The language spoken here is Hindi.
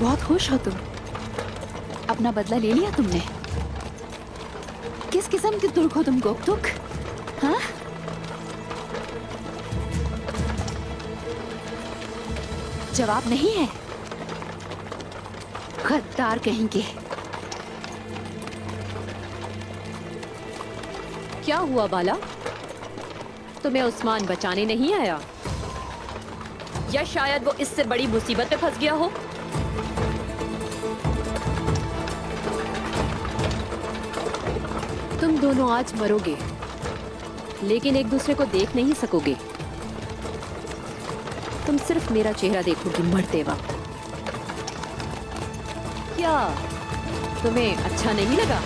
बहुत खुश हो तुम। अपना बदला ले लिया तुमने। किस किस्म की तुर्क हो तुम गोकतुक? हाँ? जवाब नहीं है। गद्दार कहेंगे। क्या हुआ बाला? तुम्हें उस्मान बचाने नहीं आया? या शायद वो इससे बड़ी मुसीबत में फंस गया हो? तुम दोनों आज मरोगे, लेकिन एक दूसरे को देख नहीं सकोगे। तुम सिर्फ मेरा चेहरा देखोगी मरते वक्त। क्या तुम्हें अच्छा नहीं लगा?